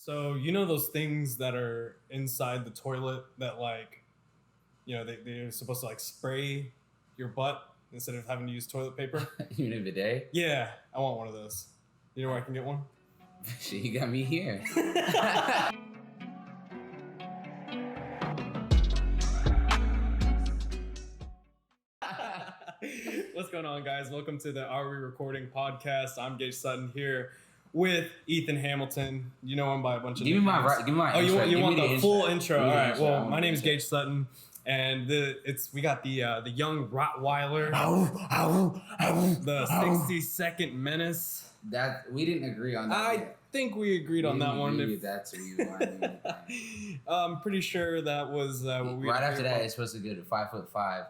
So you know those things that are inside the toilet that they're supposed to like spray your butt instead of having to use toilet paper? You mean a bidet? Yeah, I want one of those. You know where I can get one? Shit, you got me here. What's going on, guys? Welcome to the Are We Recording podcast. I'm Gage Sutton here with Ethan Hamilton. You know him by a bunch of Give me my intro. You want the full intro? All right. Intro. Well, my name is Gage Sutton, and we got the young Rottweiler, the 60-second menace. That we didn't agree on that. I think we agreed on that one. That's what you wanted. I'm pretty sure that was what we. Right after that, it's supposed to go to 5'5"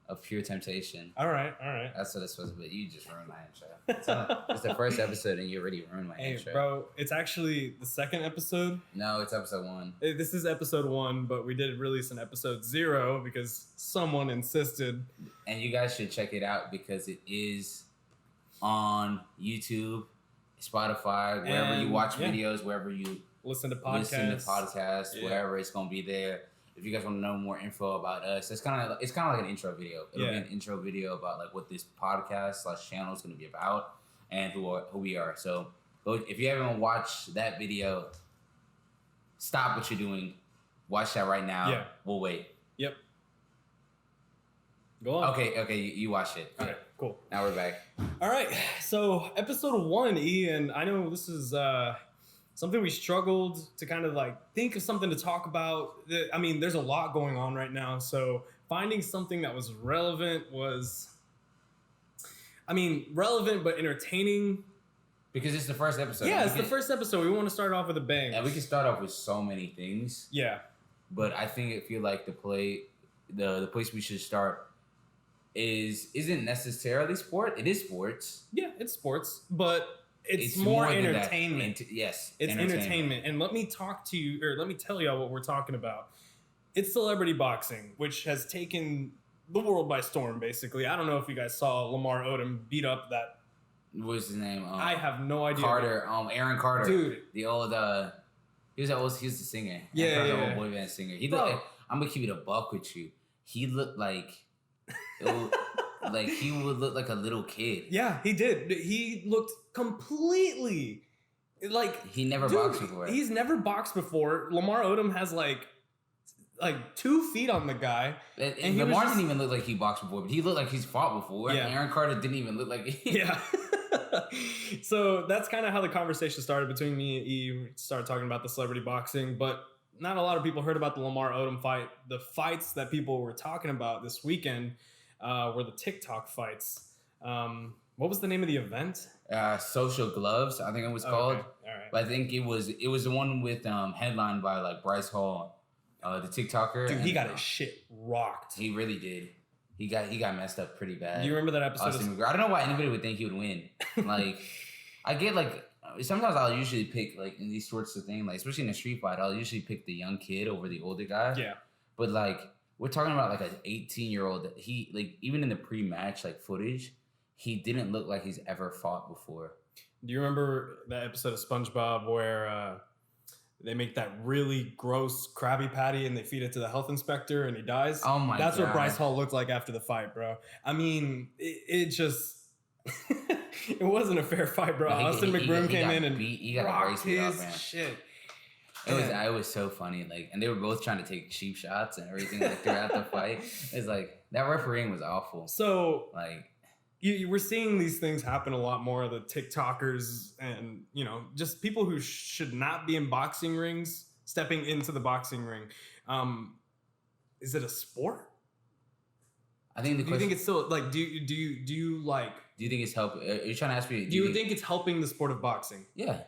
of pure temptation. All right. That's what it's supposed to be. You just ruined my intro. It's the first episode, and you already ruined my intro. Hey, bro, it's actually the second episode. No, it's episode 1. This is episode 1, but we did release an episode 0 because someone insisted. And you guys should check it out because it is on YouTube, Spotify, wherever you watch videos, wherever you listen to podcasts, wherever, it's gonna be there. If you guys want to know more info about us, it's kind of like an intro video. It'll be an intro video about like what this podcast / channel is going to be about and who we are. So if you haven't watched that video, stop what you're doing. Watch that right now. Yeah. We'll wait. Yep. Go on. Okay. You watch it. All right. Cool. Now we're back. All right. So episode 1, Ian. I know this is something we struggled to kind of like think of something to talk about. I mean, there's a lot going on right now. So finding something that was relevant but entertaining. Because it's the first episode. Yeah, it's the first episode. We want to start off with a bang. And we can start off with so many things. Yeah. But I feel like the place we should start isn't necessarily sport. It is sports. Yeah, it's sports, but it's more entertainment. Yes, it's entertainment. And let me tell y'all what we're talking about. It's celebrity boxing, which has taken the world by storm, basically. I don't know if you guys saw Lamar Odom beat up that. What's his name? I have no idea. Aaron Carter. Dude. The old, he was the singer. Yeah. The old boy band singer. He looked like, I'm going to keep it a buck with you. He looked like... like he would look like a little kid. Yeah, he did. He looked completely like he never boxed before. He's never boxed before. Lamar Odom has like 2 feet on the guy. And Lamar didn't even look like he boxed before, but he looked like he's fought before. Yeah. And Aaron Carter didn't even look like Yeah. So that's kind of how the conversation started between me and E. We started talking about the celebrity boxing, but not a lot of people heard about the Lamar Odom fight. The fights that people were talking about this weekend were the TikTok fights. What was the name of the event? Social Gloves, I think it was called. Okay. All right. But I think it was the one with headlined by like Bryce Hall, the TikToker. Dude, he got his shit rocked. He really did. He got messed up pretty bad. Do you remember that episode? I don't know why anybody would think he would win. Like, I get like sometimes I'll usually pick like in these sorts of things, like especially in a street fight, I'll usually pick the young kid over the older guy. Yeah. But like we're talking about like an 18-year-old that he like even in the pre-match like footage, he didn't look like he's ever fought before. Do you remember that episode of SpongeBob where they make that really gross Krabby Patty and they feed it to the health inspector and he dies? Oh my God. That's what Bryce Hall looked like after the fight, bro. I mean, it just it wasn't a fair fight, bro. Austin McBroom came in and rocked his shit. It was so funny, like, and they were both trying to take cheap shots and everything like throughout the fight. It's like that refereeing was awful. So like, we're seeing these things happen a lot more. The TikTokers and just people who should not be in boxing rings stepping into the boxing ring. Is it a sport? I think do you think it's still like? Do you like? Do you think it's helping? Are you trying to ask me? Do you think it's helping the sport of boxing? Yeah.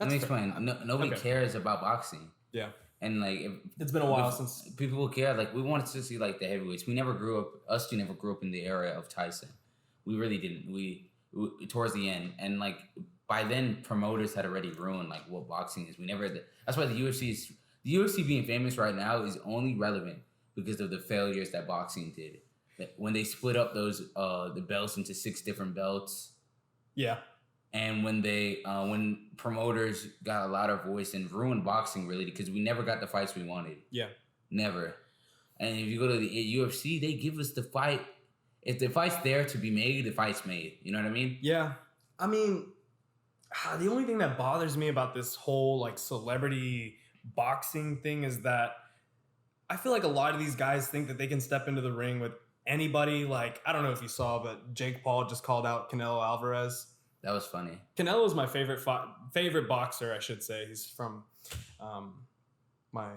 Let me explain. Nobody cares about boxing. Yeah. And like, it's been a while since people care. Like, we wanted to see like the heavyweights. We never grew up. Us two never grew up in the era of Tyson. We really didn't. We towards the end, and like by then, promoters had already ruined like what boxing is. We never. That's why the UFC being famous right now is only relevant because of the failures that boxing did. When they split up those the belts into 6 different belts. Yeah. And when promoters got a lot of voice and ruined boxing really because we never got the fights we wanted. Yeah. Never. And if you go to the UFC, they give us the fight. If the fight's there to be made, the fight's made. You know what I mean? Yeah. I mean, the only thing that bothers me about this whole like celebrity boxing thing is that I feel like a lot of these guys think that they can step into the ring with anybody. Like, I don't know if you saw, but Jake Paul just called out Canelo Alvarez. That was funny. Canelo is my favorite boxer, I should say. He's from my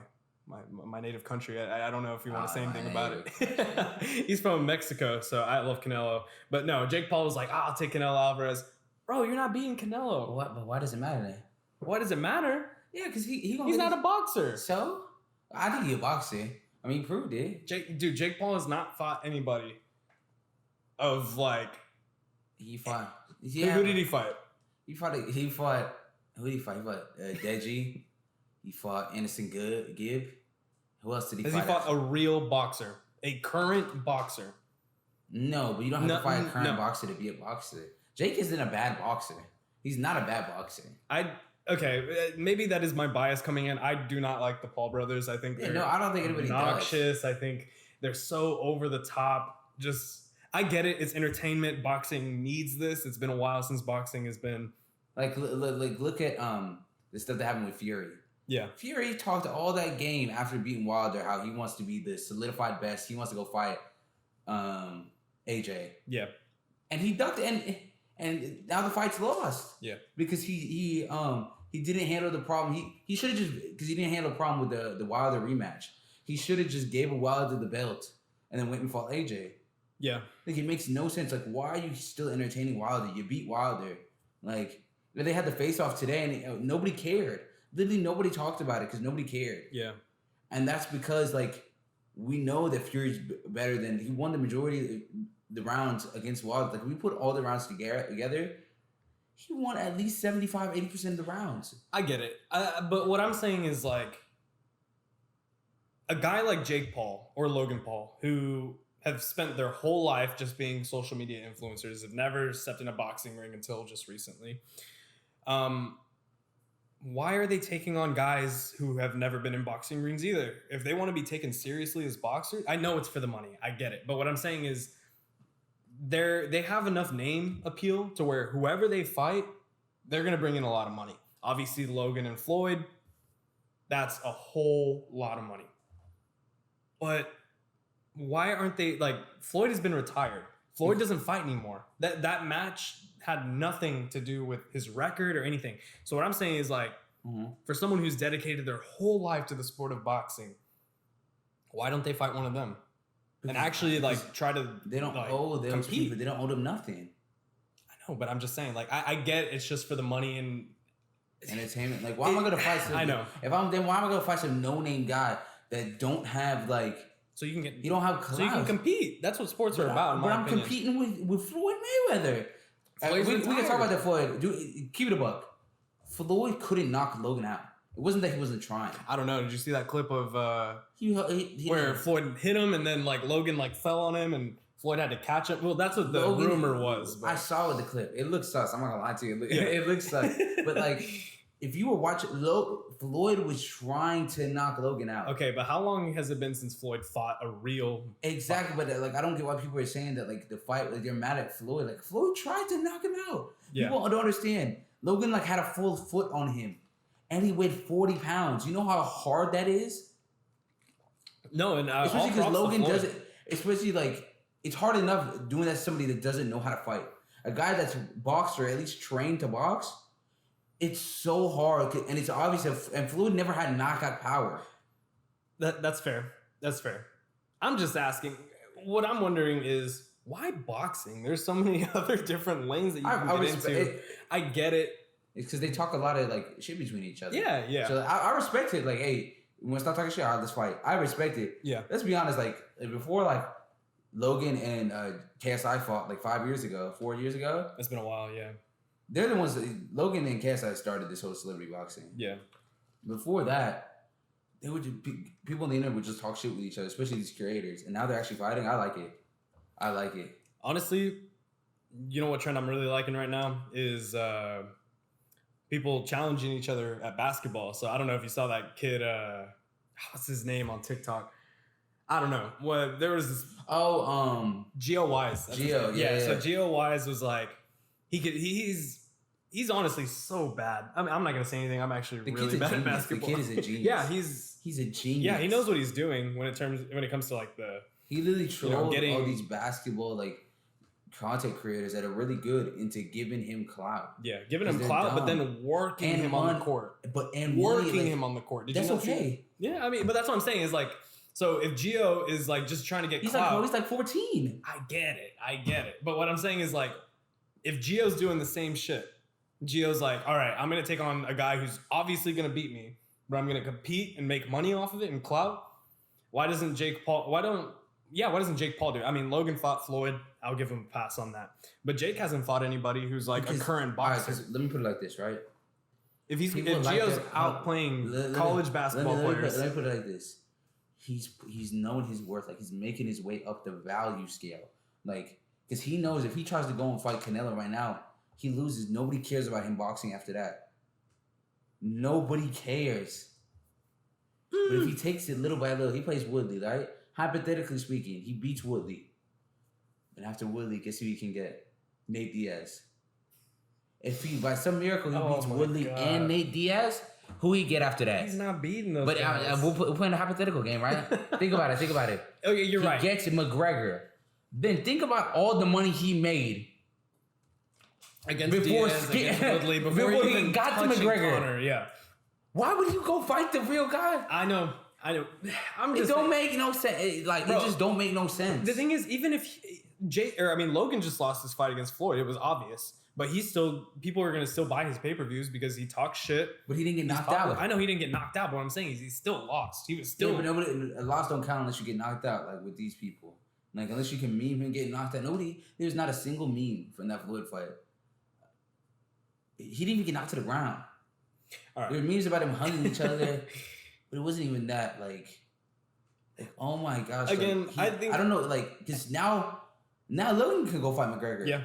native country. I don't know if you want to say anything about it. He's from Mexico, so I love Canelo. But no, Jake Paul was like, I'll take Canelo Alvarez. Bro, you're not beating Canelo. But why does it matter then? Why does it matter? Yeah, because he's not a boxer. So? I think he's a boxer. I mean, he proved it. Jake Paul has not fought anybody of like... He fought... Yeah. Who did he fight? Who did he fight? He fought Deji. He fought Anderson Gibb. Who else did he fight? Has he fought a real boxer? A current boxer? No, but you don't have to fight a current boxer to be a boxer. Jake isn't a bad boxer. He's not a bad boxer. Okay, maybe that is my bias coming in. I do not like the Paul brothers. I think they're I don't think anybody obnoxious. does. I think they're so over the top. I get it. It's entertainment. Boxing needs this. It's been a while since boxing has been look at the stuff that happened with Fury. Yeah, Fury talked all that game after beating Wilder how he wants to be the solidified best. He wants to go fight AJ. Yeah, and he ducked and now the fight's lost. Yeah, because he didn't handle the problem. He should have just because he didn't handle the problem with the Wilder rematch. He should have just gave a Wilder the belt and then went and fought AJ. Yeah, like it makes no sense. Like why are you still entertaining Wilder? You beat Wilder. Like they had the face off today and nobody cared. Literally nobody talked about it because nobody cared. Yeah, and that's because like we know that Fury's better than he won the majority of the rounds against Wilder. Like we put all the rounds together, he won at least 75-80% of the rounds. I get it, but what I'm saying is like a guy like Jake Paul or Logan Paul who have spent their whole life just being social media influencers, have never stepped in a boxing ring until just recently. Why are they taking on guys who have never been in boxing rings either? If they want to be taken seriously as boxers, I know it's for the money. I get it. But what I'm saying is they have enough name appeal to where whoever they fight, they're going to bring in a lot of money. Obviously, Logan and Floyd, that's a whole lot of money. But why aren't they like Floyd has been retired. Floyd doesn't fight anymore. That match had nothing to do with his record or anything. So what I'm saying is like, for someone who's dedicated their whole life to the sport of boxing, why don't they fight one of them and actually like try to? They don't owe them compete. But they don't owe them nothing. I know, but I'm just saying, like, I get it's just for the money and entertainment. Like, why am I gonna fight? I know. Why am I gonna fight some no-name guy that don't have like? So you can get. You don't have clout. So you can compete. That's what sports are about. But I'm competing with Floyd Mayweather. We can talk about that, Floyd. Keep it a buck. Floyd couldn't knock Logan out. It wasn't that he wasn't trying. I don't know. Did you see that clip of where Floyd hit him and then like Logan like fell on him and Floyd had to catch him? Well, that's what the rumor was. But I saw the clip. It looks sus. I'm not gonna lie to you. It looks sus. But like, if you were watching, Floyd was trying to knock Logan out. Okay, but how long has it been since Floyd fought a real? Exactly, but like I don't get why people are saying that like the fight, like they're mad at Floyd. Like Floyd tried to knock him out. Yeah. People don't understand. Logan like had a full foot on him, and he weighed 40 pounds. You know how hard that is? No, and especially because Logan does it. Especially like it's hard enough doing that to somebody that doesn't know how to fight. A guy that's boxed or at least trained to box. It's so hard, and it's obvious. And Floyd never had knockout power. That's fair. That's fair. I'm just asking. What I'm wondering is why boxing? There's so many other different lanes that you can get into. I get it. It's because they talk a lot of like shit between each other. Yeah, yeah. So I respect it. Like, hey, you want to stop talking shit? All right, let's fight. I respect it. Yeah. Let's be honest. Like before, like Logan and KSI fought like 4 years ago. It's been a while. Yeah. They're the ones that Logan and KSI started this whole celebrity boxing. Yeah. Before that, they would just, people on the internet would just talk shit with each other, especially these creators. And now they're actually fighting. I like it. Honestly, You know what trend I'm really liking right now is people challenging each other at basketball. So I don't know if you saw that kid. What's his name on TikTok? I don't know. Well, there was this. Oh, Geo Wise. Geo, yeah. So Geo Wise was like, he's honestly so bad. I mean, I'm not gonna say anything. I'm actually really bad at basketball. The kid is a genius. Yeah, he's a genius. Yeah, he knows what he's doing when it comes to like the. He literally trolled all these basketball like content creators that are really good into giving him clout. Yeah, giving him clout, but then working him on the court. Working him on the court. That's okay. Yeah, I mean, but that's what I'm saying is like. So if Gio is like just trying to get clout, he's like 14. I get it. But what I'm saying is like, if Gio's doing the same shit, Gio's like, all right, I'm gonna take on a guy who's obviously gonna beat me, but I'm gonna compete and make money off of it and clout. Why doesn't Jake Paul do it? I mean, Logan fought Floyd. I'll give him a pass on that. But Jake hasn't fought anybody who's like a current boxer. Right, let me put it like this, right? If Gio's outplaying college basketball players, let me put it like this. He's known his worth. Like, he's making his way up the value scale. Like, because he knows if he tries to go and fight Canelo right now, he loses. Nobody cares about him boxing after that. Nobody cares. But if he takes it little by little, he plays Woodley, right? Hypothetically speaking, he beats Woodley. And after Woodley, guess who he can get? Nate Diaz. If he, by some miracle, he beats Woodley and Nate Diaz, who he get after that? He's not beating those guys. We're playing a hypothetical game, right? Think about it. Okay, you're right. He gets McGregor. Then think about all the money he made against Woodley before he even got to McGregor. Conor, yeah. Why would you go fight the real guy? I know. It don't make no sense. Like, bro, it just don't make no sense. The thing is, even if Logan just lost his fight against Floyd, it was obvious. But people are going to still buy his pay-per-views because he talks shit. But he didn't get knocked out. I know he didn't get knocked out, but what I'm saying is he still lost. He was still... Yeah, but a loss don't count unless you get knocked out, like with these people. Like, unless you can meme him getting knocked out. There's not a single meme from that Floyd fight. He didn't even get knocked to the ground. All right. There were memes about him hugging each other, but it wasn't even that, like oh my gosh. Again, like, I don't know, like, because now Logan can go fight McGregor. Yeah.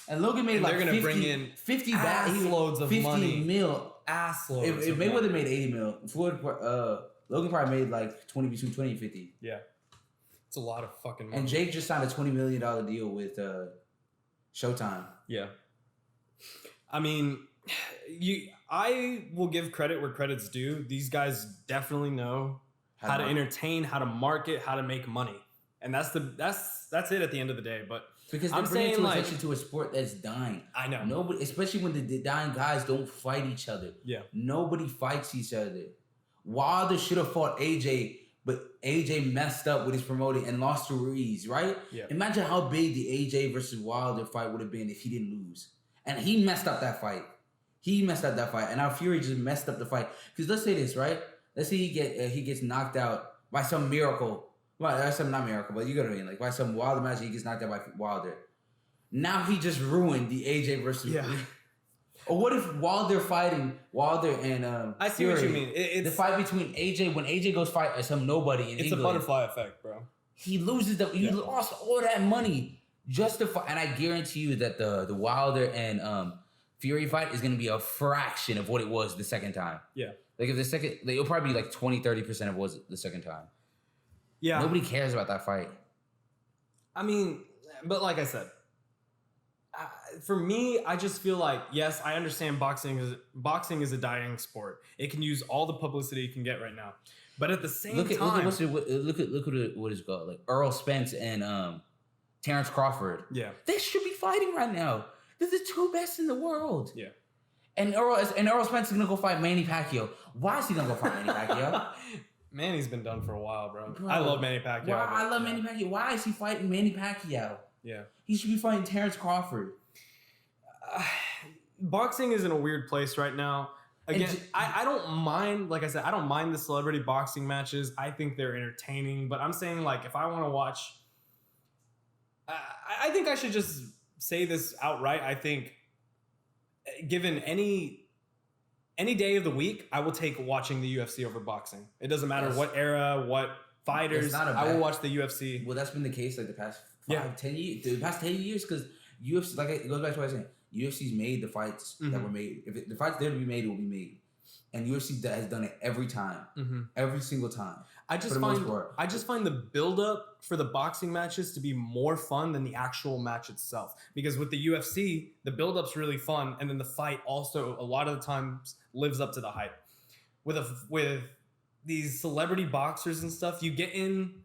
And Logan made like 50 loads of 50 money. Ass loads. If Mayweather made 80 mil, Logan probably made like between 20 and 50. Yeah. It's a lot of fucking money. And Jake just signed a $20 million deal with Showtime. Yeah. I mean, I will give credit where credit's due. These guys definitely know how to entertain, how to market, how to make money. And that's it at the end of the day. But because they're bringing attention to a sport that's dying. I know. Nobody, especially when the dying guys don't fight each other. Yeah. Nobody fights each other. Wilder should have fought AJ, but AJ messed up with his promoting and lost to Ruiz, right? Yeah. Imagine how big the AJ versus Wilder fight would have been if he didn't lose. And he messed up that fight. And now Fury just messed up the fight. Because let's say this, right? Let's say he gets knocked out by some miracle. Well, that's not miracle, but you get what I mean. Like, by some Wilder magic, he gets knocked out by Wilder. Now he just ruined the AJ versus... Yeah. Or what if Wilder and I see Fury, what you mean. It's the fight between AJ, when AJ goes fight some nobody in England. It's a butterfly effect, bro. He loses he lost all that money just to fight. And I guarantee you that the Wilder and Fury fight is going to be a fraction of what it was the second time. Yeah. Like, if it'll probably be like 20-30% of what was the second time. Yeah. Nobody cares about that fight. I mean, but like I said, for me, I just feel like, yes, I understand boxing is a dying sport. It can use all the publicity it can get right now. But at the same time... Look at what it's called. Like, Earl Spence and Terrence Crawford. Yeah. They should be fighting right now. They're the two best in the world. Yeah. And Earl Spence is going to go fight Manny Pacquiao. Why is he going to go fight Manny Pacquiao? Manny's been done for a while, bro. I love Manny Pacquiao. I love Manny Pacquiao. Why is he fighting Manny Pacquiao? Yeah. He should be fighting Terrence Crawford. Boxing is in a weird place right now. Again, I don't mind, like I said, I don't mind the celebrity boxing matches. I think they're entertaining. But I'm saying, like, if I want to watch... I think I should just say this outright. I think given any day of the week, I will take watching the UFC over boxing. It doesn't matter what era, what fighters. I will watch the UFC. Well, that's been the case like the past 10 years, the past 10 years, because UFC, like it goes back to what I was saying, UFC's made the fights that were made. If the fights there to be made, it will be made. And UFC has done it every time, every single time. I just find the build-up for the boxing matches to be more fun than the actual match itself. Because with the UFC, the build-up's really fun, and then the fight also a lot of the times lives up to the hype. With these celebrity boxers and stuff, you get in,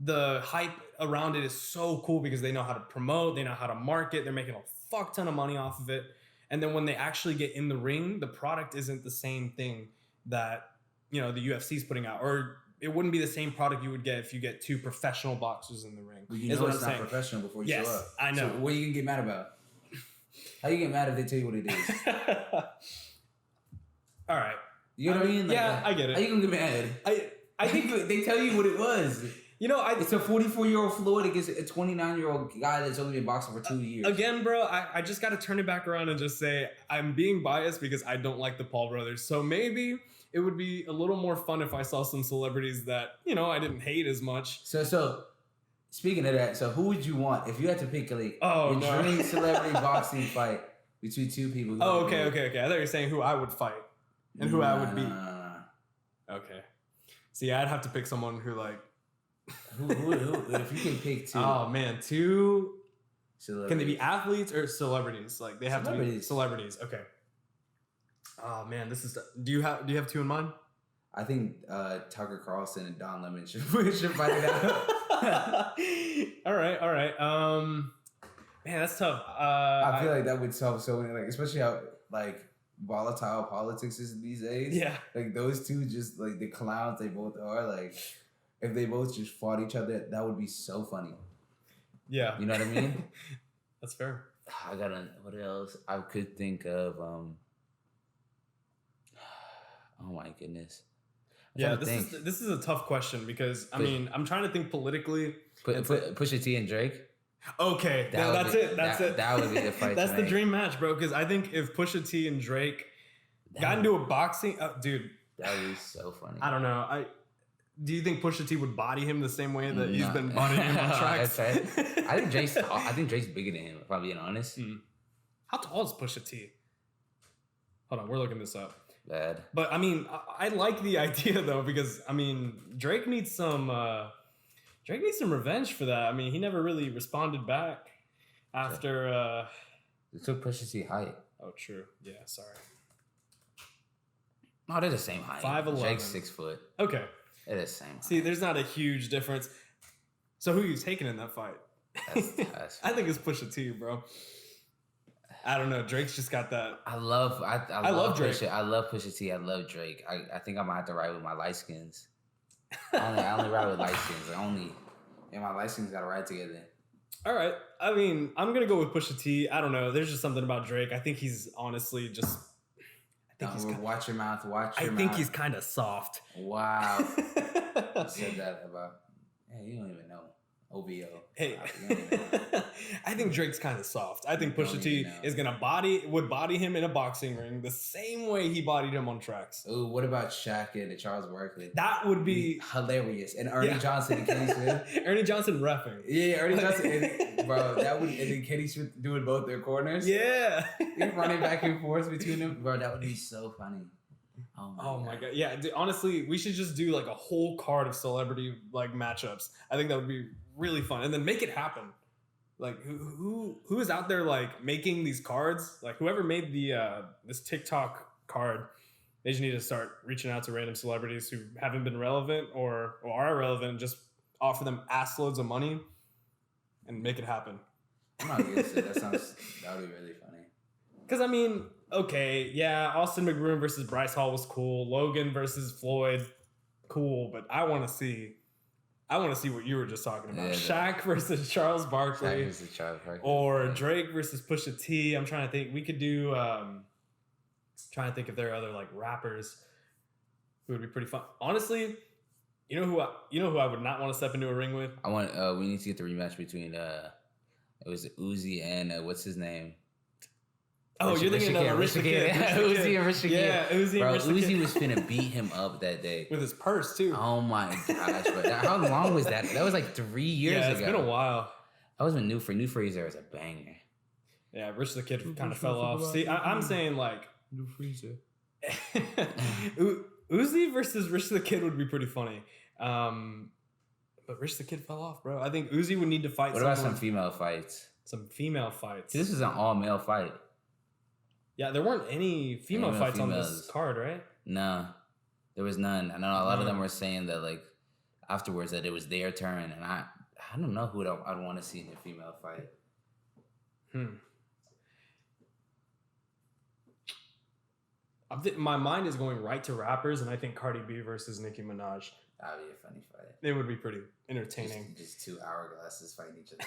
the hype around it is so cool because they know how to promote, they know how to market, they're making a fuck ton of money off of it. And then when they actually get in the ring, the product isn't the same thing that, the UFC's putting out. Or it wouldn't be the same product you would get if you get two professional boxers in the ring. Well, you know it's not professional before you show up. I know. So what are you going to get mad about? How you get mad if they tell you what it is? All right. You know what I mean? Yeah, I get it. How you going to get mad? I think they tell you what it was. It's a 44-year-old Floyd against a 29-year-old guy that's only been boxing for 2 years. Again, bro, I just got to turn it back around and just say I'm being biased because I don't like the Paul brothers. So maybe it would be a little more fun if I saw some celebrities that, I didn't hate as much. So speaking of that, so who would you want if you had to pick dream celebrity boxing fight between two people? Okay. I thought you were saying who I would fight and who I would beat. Okay. See, I'd have to pick someone who Who, if you can pick two. Oh man, two. Can they be Celebrities. athletes or celebrities? Like they have to be celebrities. Okay. Oh man, this is. Do you have two in mind? I think Tucker Carlson and Don Lemon should fight it out. All right. Man, that's tough. I feel like that would solve so many, especially how volatile politics is these days. Yeah. Those two, just the clowns they both are. If they both just fought each other, that would be so funny. Yeah. You know what I mean? That's fair. What else? I could think of, oh my goodness. This is a tough question because, I'm trying to think politically. Pusha T and Drake? Okay. That's it. That would be the fight. That's the dream match, bro, because I think if Pusha T and Drake got into a boxing... dude. That would be so funny. I don't know. Do you think Pusha T would body him the same way that he's been bodying him on tracks? I think Drake's bigger than him, if I'm being honest. How tall is Pusha T? Hold on, we're looking this up. Bad. But I like the idea though, because Drake needs some revenge for that. He never really responded back after It took Pusha T height. Oh, true. Yeah, sorry. No, they're the same height. 5'11". Drake's 6 foot. Okay. They're the same height. See, there's not a huge difference. So who are you taking in that fight? That's I think it's Pusha T, bro. I don't know. Drake's just got that. I love Drake. I love Pusha T. I love Drake. I think I'm gonna have to ride with my light skins. I only ride with light skins. And my light skins gotta ride together. All right. I'm gonna go with Pusha T. I don't know. There's just something about Drake. I think he's honestly just. Watch your mouth. I think he's kind of soft. Wow. You said that about. Hey, you don't even know. OVO. Hey, I think Drake's kind of soft. I think Pusha T would body him in a boxing ring the same way he bodied him on tracks. Ooh, what about Shaq and Charles Barkley? That would be hilarious. And Ernie Johnson and Kenny Smith. Ernie Johnson reffing. Yeah, Ernie Johnson. Bro, and then Kenny Smith doing both their corners. Yeah. Running back and forth between them. Bro, that would be so funny. Oh my god. Yeah, dude, honestly, we should just do a whole card of celebrity matchups. I think that would be really fun. And then make it happen. Who is out there making these cards? Whoever made the this TikTok card, they just need to start reaching out to random celebrities who haven't been relevant or are relevant and just offer them ass loads of money and make it happen. I'm not against it. That would be really funny. Because okay, yeah, Austin McBroom versus Bryce Hall was cool. Logan versus Floyd, cool. But I want to see what you were just talking about. Shaq versus Charles Barkley. Or Drake versus Pusha T. I'm trying to think. We could do. Trying to think if there are other rappers who would be pretty fun. Honestly, you know who I would not want to step into a ring with. We need to get the rematch between it was Uzi and what's his name. Oh, you're thinking of Rich the Kid. Uzi and Rich the Kid. Yeah, Uzi and Rich the Kid. Uzi was finna beat him up that day. With his purse, too. Oh, my gosh. Bro. How long was that? That was 3 years ago. Yeah, it's been a while. I was with New Free. New Freezer is a banger. Yeah, Rich the Kid kind of fell off. See, I'm saying like New Freezer. Uzi versus Rich the Kid would be pretty funny. But Rich the Kid fell off, bro. I think Uzi would need to fight. What about some female fights? Some female fights. See, this is an all male fight. Yeah, there weren't any female fights on this card, right? No, there was none. I know a lot of them were saying that like afterwards that it was their turn, and I don't know who I'd want to see in a female fight. My mind is going right to rappers, and I think Cardi B versus Nicki Minaj. That'd be a funny fight. It would be pretty entertaining. Just two hourglasses fighting each other.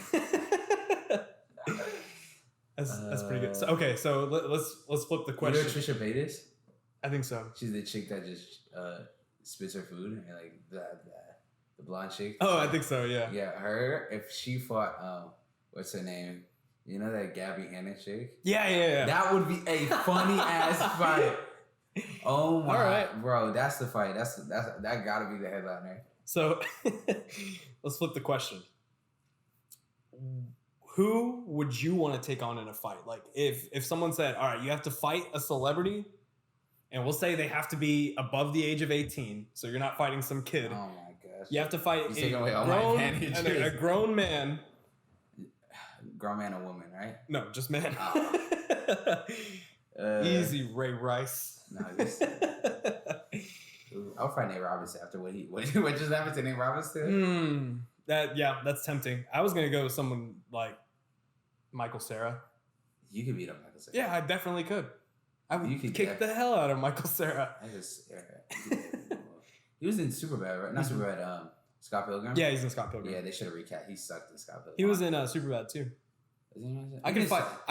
That's pretty good. So, okay, so let's flip the question. You know Trisha Paytas? I think so. She's the chick that just spits her food and like the blonde chick. Oh, I think so. Yeah. Yeah, her. If she fought, what's her name? You know that Gabby Hanna chick? Yeah. That would be a funny ass fight. Oh my, all right, bro, that's the fight. That gotta be the headliner. So let's flip the question. Who would you want to take on in a fight? Like if someone said, all right, you have to fight a celebrity, and we'll say they have to be above the age of 18, so you're not fighting some kid. Oh my gosh. You have to fight a grown man. Grown man or woman, right? No, just man. Oh. Easy, Ray Rice. No, I'll fight Nate Robinson after what just happened to Nate Robinson. That's tempting. I was gonna go with someone like Michael Cera. You could beat up Michael Cera. Yeah, I definitely could. I would kick the hell out of Michael Cera. He was in Superbad, right? Not Superbad. Scott Pilgrim. Yeah, he's in Scott Pilgrim. Yeah, they should have recapped. He sucked in Scott Pilgrim. He was in Superbad too. I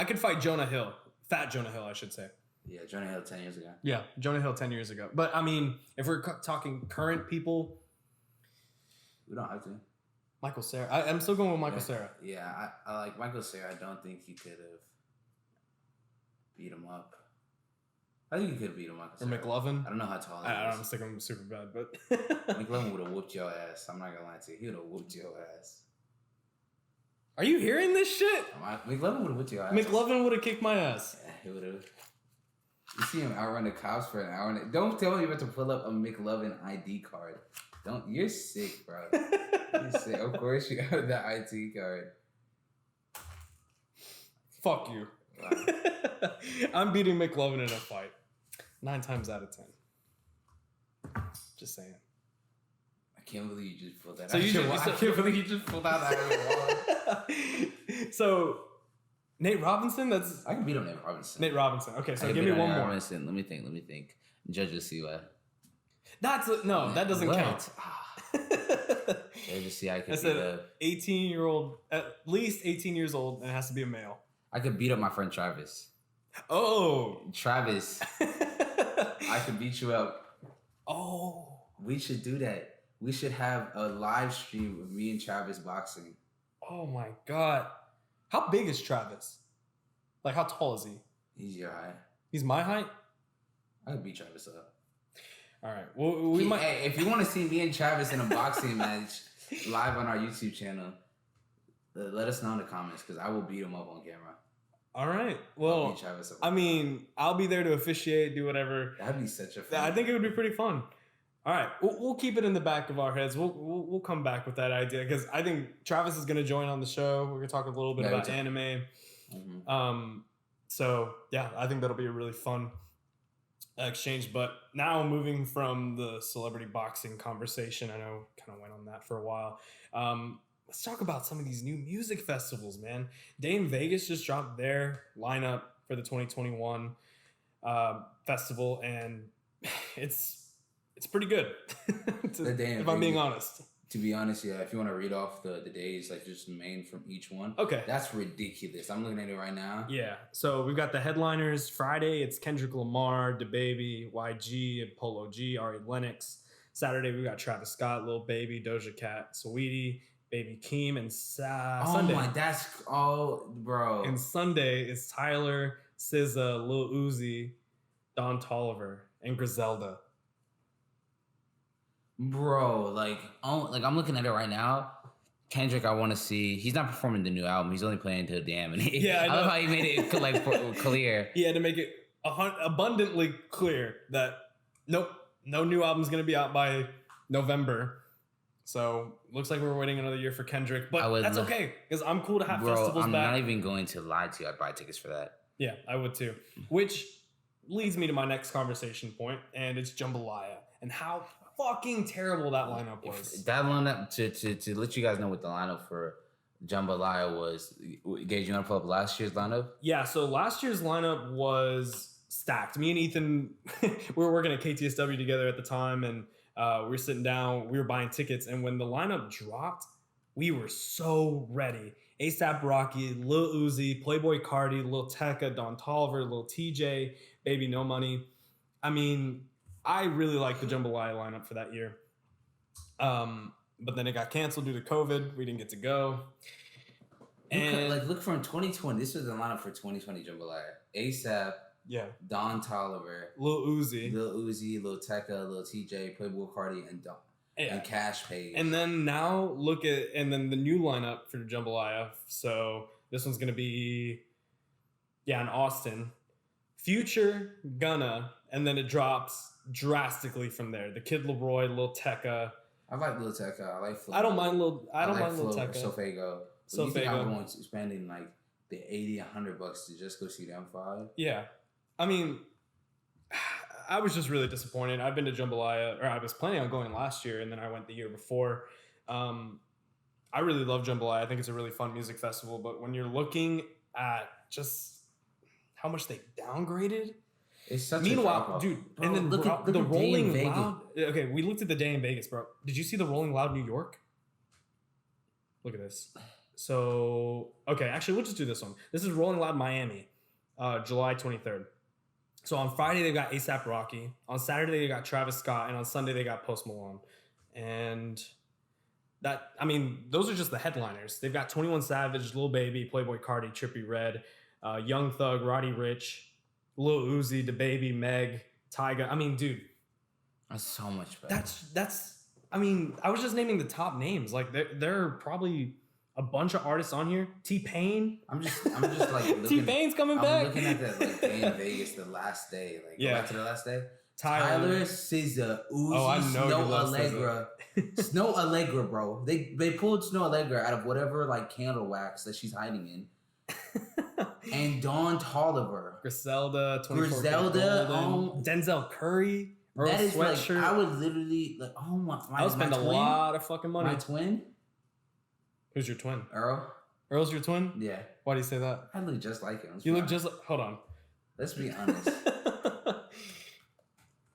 could fight Jonah Hill. Fat Jonah Hill, I should say. Yeah, Jonah Hill 10 years ago. Yeah, Jonah Hill 10 years ago. But I mean, if we're talking current people, we don't have to. Michael Cera. I'm still going with Michael Cera. Yeah, I like Michael Cera. I don't think he could have beat him up. I think he could have beat him up. Or McLovin. I don't know how tall he is. I don't know, I'm sticking with Superbad, but McLovin would have whooped your ass. I'm not gonna lie to you. He would have whooped your ass. Are you hearing this shit? McLovin would have whooped your ass. McLovin would have kicked my ass. Yeah, he would have. You see him outrun the cops for an hour. Don't tell me you have to pull up a McLovin ID card. You're sick, bro. You're sick. Of course you got the ID card. Fuck you. Wow. I'm beating McLovin in a fight. 9 times out of 10. Just saying. I can't believe you just pulled that out. I can't believe you just pulled out that. So, Nate Robinson? I can beat up Nate Robinson. Nate Robinson. Okay, so give me one more. Robinson. Let me think. Judges see what. That doesn't count. Judges see I could be the 18-year-old, at least 18 years old, and it has to be a male. I could beat up my friend Travis. Oh. Travis. I could beat you up. Oh. We should do that. We should have a live stream of me and Travis boxing. Oh my God. How big is Travis? Like, how tall is he? He's your height. He's my height? I could beat Travis up. All right. Well, we might. Hey, if you want to see me and Travis in a boxing match live on our YouTube channel, let us know in the comments because I will beat him up on camera. All right. Well, I mean, I'll be there to officiate, do whatever. That'd be such a fun. I think it would be pretty fun. All right, we'll keep it in the back of our heads. We'll come back with that idea because I think Travis is going to join on the show. We're going to talk a little bit about anime. Mm-hmm. So yeah, I think that'll be a really fun exchange. But now moving from the celebrity boxing conversation, I know kind of went on that for a while. Let's talk about some of these new music festivals, man. Dame Vegas just dropped their lineup for the 2021 festival, and it's pretty good. If I'm being honest. To be honest, yeah. If you want to read off the days, like just main from each one. Okay. That's ridiculous. I'm looking at it right now. Yeah. So we've got the headliners. Friday, it's Kendrick Lamar, DaBaby, YG, and Polo G, Ari Lennox. Saturday, we got Travis Scott, Lil Baby, Doja Cat, Saweetie, Baby Keem, and Sunday. Bro. And Sunday is Tyler, SZA, Lil Uzi, Don Toliver, and Griselda. Bro, I'm looking at it right now. Kendrick, I want to see. He's not performing the new album. He's only playing to Damn. And Yeah, I I love know. how he made it like clear. He had to make it abundantly clear that nope, no new album's gonna be out by November. So looks like we're waiting another year for Kendrick, but that's okay because I'm cool to have festivals I'm back. not even going to lie to you. I'd buy tickets for that. Yeah, I would too. Which leads me to my next conversation point, and it's Jambalaya and how fucking terrible that lineup was. That lineup, to let you guys know what the lineup for Jambalaya was. Gage, you want to pull up last year's lineup? Yeah, so last year's lineup was stacked. Me and Ethan, we were working at KTSW together at the time, and we were sitting down, we were buying tickets, and when the lineup dropped, we were so ready. A$AP Rocky, Lil Uzi, Playboy Cardi, Lil Tecca, Don Toliver, Lil TJ, Baby No Money. I mean, I really liked the Jambalaya lineup for that year. But then it got canceled due to COVID. We didn't get to go. And look from 2020. This was the lineup for 2020 Jambalaya. A$AP, yeah, Don Toliver, Lil Uzi, Lil Tecca, Lil TJ, Playboy Cardi, and Cash Page. And then now and then the new lineup for Jambalaya. So this one's gonna be, in Austin. Future, Gunna, and then it drops drastically from there. The Kid Leroy, Lil Tecca. I like Lil Tecca. I like Flo. I don't mind Lil Tecca. Sofago. You think I'm going to spending like the $80-$100 to just go see them 5? Yeah. I mean, I was just really disappointed. I've been to Jambalaya, or I was planning on going last year, and then I went the year before. I really love Jambalaya. I think it's a really fun music festival, but when you're looking at just how much they downgraded, it's such meanwhile, a dude, bro, and then look at the Rolling Vegas. Loud. Okay, we looked at the day in Vegas, bro. Did you see the Rolling Loud New York? Look at this. So, okay, actually, we'll just do this one. This is Rolling Loud Miami, July 23rd. So on Friday, they got A$AP Rocky. On Saturday, they got Travis Scott. And on Sunday, they got Post Malone. And those are just the headliners. They've got 21 Savage, Lil Baby, Playboy Cardi, Trippie Redd, Young Thug, Roddy Ricch, Lil Uzi, DaBaby, Meg, Tyga. I mean, dude. That's so much better. I was just naming the top names. Like, there are probably a bunch of artists on here. T-Pain. I'm just like looking, T-Pain's coming back. I'm looking at that like day in Vegas, the last day. Like, go back to the last day. Tyler, SZA, Uzi, I know Snow Allegra. Snow Allegra, bro. They pulled Snow Allegra out of whatever like candle wax that she's hiding in. And Don Toliver. Griselda, Denzel Curry. Earl That is Sweatshirt. like, I would literally like, oh my, I would spend a lot of fucking money. My twin? Who's your twin? Earl. Earl's your twin? Yeah. Why do you say that? I look just like him. You look just like, hold on. Let's be honest.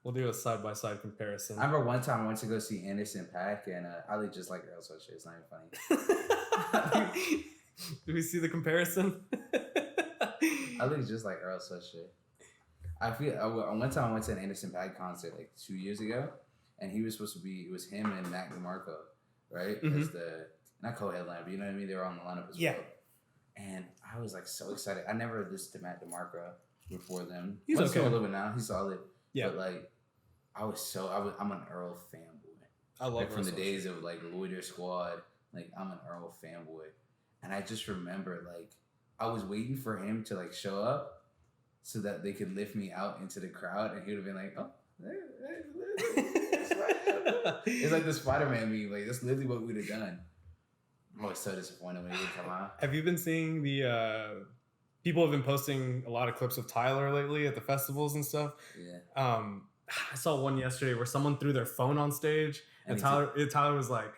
We'll do a side-by-side comparison. I remember one time I went to go see Anderson .Paak and I look just like Earl Sweatshirt. It's not even funny. Do we see the comparison? I look just like Earl Sweatshirt. One time I went to an Anderson .Paak concert like 2 years ago, and he was supposed to be, it was him and Mac DeMarco, right? Mm-hmm. As the, not co-headline, but you know what I mean? They were on the lineup as well. And I was like so excited. I never listened to Mac DeMarco before them. He's okay. A little bit now. He's solid. Yeah. But like, I'm an Earl fanboy. I love like from Earl the Sweatshirt. days of like Loiter Squad. Like, I'm an Earl fanboy. And I just remember like, I was waiting for him to like show up so that they could lift me out into the crowd, and he would have been like, "Oh, it's like the Spider-Man meme. Like, that's literally what we'd have done." I was so disappointed when he didn't come out. Have you been seeing the people have been posting a lot of clips of Tyler lately at the festivals and stuff? Yeah. I saw one yesterday where someone threw their phone on stage, and Tyler was like,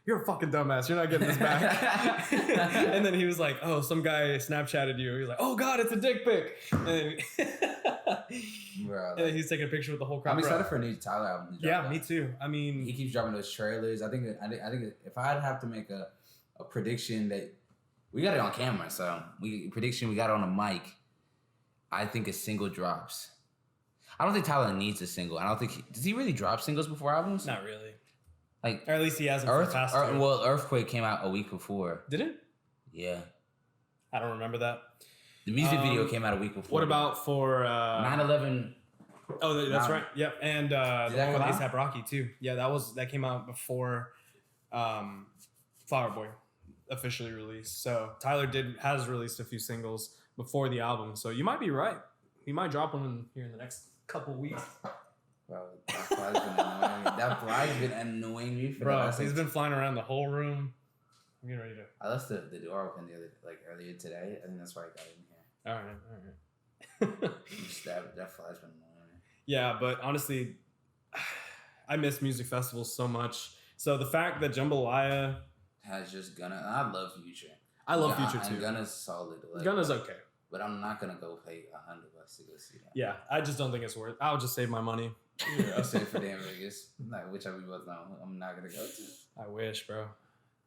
"You're a fucking dumbass. You're not getting this back." And then he was like, "Oh, some guy Snapchatted you." He was like, "Oh God, it's a dick pic." And then, Bro, and then he's taking pictures with the whole crowd. I'm excited for a new Tyler album. Yeah, me too. I mean, he keeps dropping those trailers. I think if I'd have to make a prediction that we got it on camera, so we got it on a mic. I think a single drops. I don't think Tyler needs a single. I don't think does he really drop singles before albums? not really. Like, Or at least he hasn't. for the past two. Well, Earthquake came out a week before. Did it? Yeah. I don't remember that. The music video came out a week before. What about for 9/11? Oh, that's right. Yep, and the that one with come out? A$AP Rocky too. Yeah, that came out before Flower Boy. officially released. So Tyler has released a few singles before the album. So you might be right. He might drop one here in the next couple weeks. Bro, that fly's been annoying me. That fly's been annoying me for the Bro, last, he's been flying around the whole room. I'm getting ready to. I left the door open earlier today. I think that's why I got in here. All right. Just that fly's been annoying me. Yeah, but honestly, I miss music festivals so much. So the fact that Jambalaya has just Gunna. I love Future. I love Future too. And Gunna's solid. Like, Gunna's okay. But I'm not gonna go pay $100 to go see that. Yeah, I just don't think it's worth. I'll just save my money. Yeah, I'll save it for damn Vegas. Like, whichever we both know, I'm not gonna go to. I wish, bro.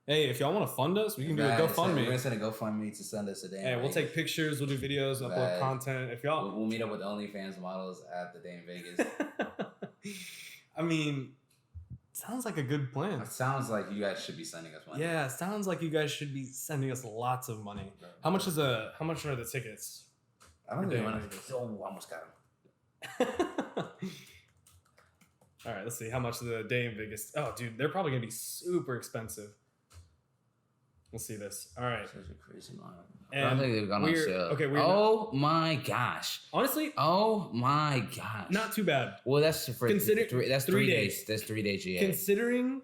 Hey, if y'all want to fund us, we can do a GoFundMe. We're gonna send a GoFundMe to send us a damn. Hey, we'll take pictures, we'll do videos, upload content. If y'all, we'll meet up with OnlyFans models at the damn Vegas. I mean, sounds like a good plan. It sounds like you guys should be sending us money. Yeah, sounds like you guys should be sending us lots of money. How much are the tickets? I don't think money. Oh, almost got them. All right, let's see how much the day in Vegas. Oh, dude, they're probably gonna be super expensive. We'll see this. All right. Such a crazy line. And I don't think they've gone on sale. Okay, oh my gosh. Honestly. Oh my gosh. Not too bad. Well, that's for that's 3 days. That's 3 day GA. Considering,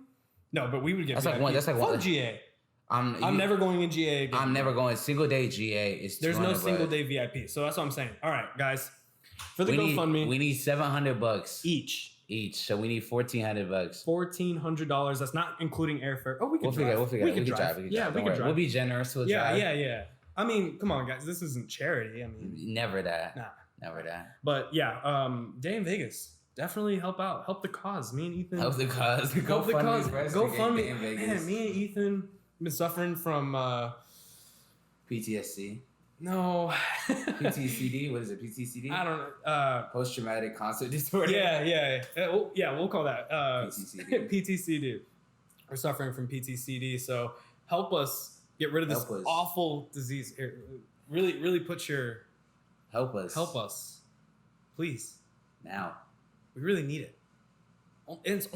no, but we would get. That's like one. That's like one GA. I'm never going in GA again. I'm never going. Single day GA is. There's no single day VIP. So that's what I'm saying. All right, guys. For the GoFundMe, we need $700 each. So we need $1,400. $1,400. That's not including airfare. Oh, we can drive. We'll figure it out. We can drive. Yeah, we can drive. We'll be generous. We'll drive. Yeah. I mean, come on, guys. This isn't charity. I mean, never that. Nah. Never that. But yeah, day in Vegas. Definitely help out. Help the cause. Me and Ethan. Help the cause. Help the cause. GoFundMe. In Vegas. Man, me and Ethan been suffering from PTSD. No. PTCD? What is it? PTCD? I don't know. Post-traumatic concert disorder? Yeah. We'll call that PTCD. PTCD. We're suffering from PTCD, so help us get rid of this awful disease. Really, really put your... Help us. Please. Now. We really need it. It's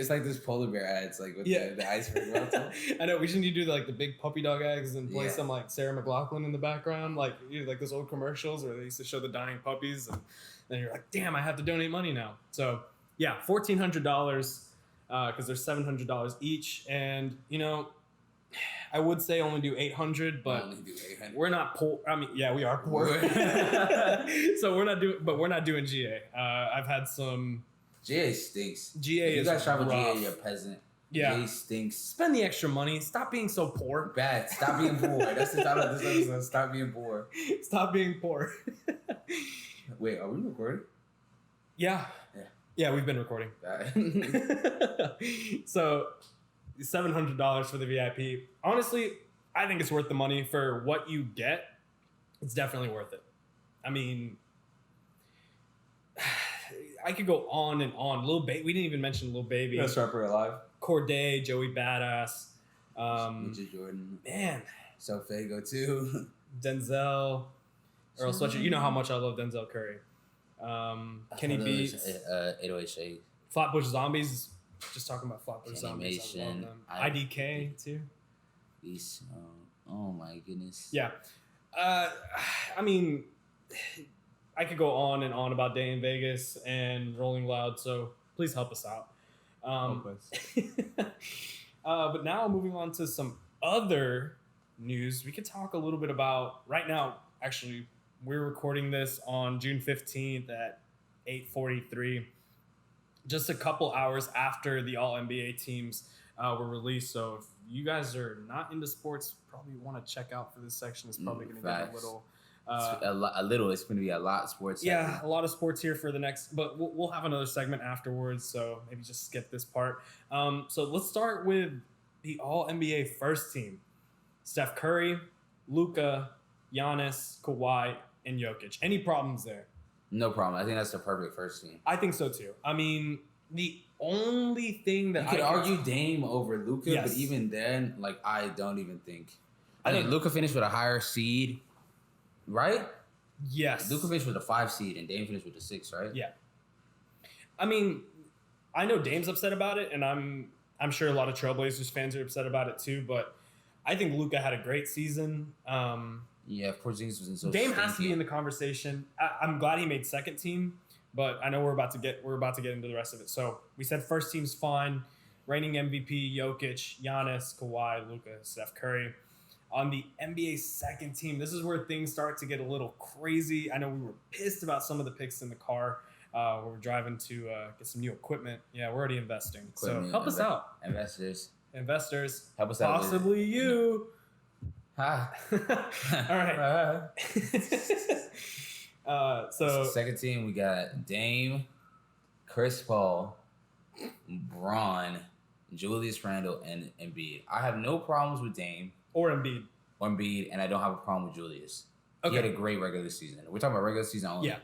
like this polar bear ads, like with the iceberg melting. I know we should need to do the big puppy dog ads and play some Sarah McLachlan in the background, like those old commercials where they used to show the dying puppies, and then you're like, damn, I have to donate money now. So yeah, $1,400 because there's $700 each, and I would say only do 800, but we're not poor. I mean, yeah, we are poor, so we're not doing GA. I've had some. GA stinks. GA you guys travel rough. GA, you're a peasant. Yeah. GA stinks. Spend the extra money. Stop being so poor. Bad. Stop being poor. That's the title of this episode. Stop being poor. Stop being poor. Wait, are we recording? Yeah, we've been recording. So, $700 for the VIP. Honestly, I think it's worth the money for what you get. It's definitely worth it. I mean, I could go on and on. Lil Baby, we didn't even mention Lil Baby. Best rapper alive. Corday, Joey Badass. Ninja Jordan. Man. Sofago too. Denzel. Earl Sweatshirt. You know how much I love Denzel Curry. Kenny Beats. 808 Shake. Flatbush Zombies. Just talking about Flatbush Zombies. I love them. IDK too. Oh my goodness. Yeah. I mean, I could go on and on about Day in Vegas and Rolling Loud, so please help us out. But now moving on to some other news, we could talk a little bit about, right now, actually, we're recording this on June 15th at 8:43, just a couple hours after the All-NBA teams were released. So if you guys are not into sports, probably want to check out for this section. It's probably going to get a little... It's going to be a lot of sports. Yeah, a lot of sports here for the next, but we'll have another segment afterwards, so maybe just skip this part. So let's start with the All-NBA first team. Steph Curry, Luka, Giannis, Kawhi, and Jokic. Any problems there? No problem. I think that's the perfect first team. I think so too. I mean, the only thing that you could argue Dame over Luka, but even then, I don't even think. I think Luka finished with a higher seed. Right? Yes. Luka finished with a 5 seed and Dame finished with a 6, right? Yeah. I mean, I know Dame's upset about it, and I'm sure a lot of Trailblazers fans are upset about it too, but I think Luka had a great season. Yeah, Porzingis was in so. Dame has to be in the conversation. I'm glad he made second team, but I know we're about to get into the rest of it. So we said first team's fine. Reigning MVP: Jokic, Giannis, Kawhi, Luka, Steph Curry. On the NBA second team, this is where things start to get a little crazy. I know we were pissed about some of the picks in the car. We're driving to get some new equipment. Yeah, we're already investing. So help us out. Investors. Help us out. Possibly you. Ha. All right. So second team, we got Dame, Chris Paul, Braun, Julius Randle, and Embiid. I have no problems with Dame. Or Embiid, and I don't have a problem with Julius. Okay. He had a great regular season. We're talking about regular season only. Yeah.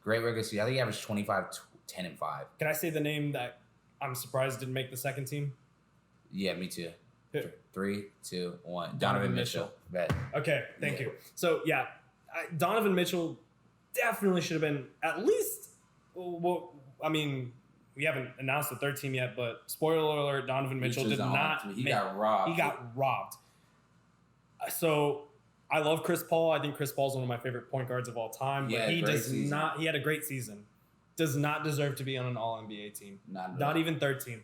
Great regular season. I think he averaged 25, 10, and 5. Can I say the name that I'm surprised didn't make the second team? Yeah, me too. Who? 3, 2, 1. Donovan Mitchell. Bet. Okay, thank you. So, yeah, Donovan Mitchell definitely should have been at least, well, I mean, we haven't announced the third team yet, but spoiler alert, Donovan Mitchell did not. He got robbed. He got robbed. So I love Chris Paul. I think Chris Paul is one of my favorite point guards of all time. But he does not. He had a great season. Does not deserve to be on an All NBA team. Not even third team,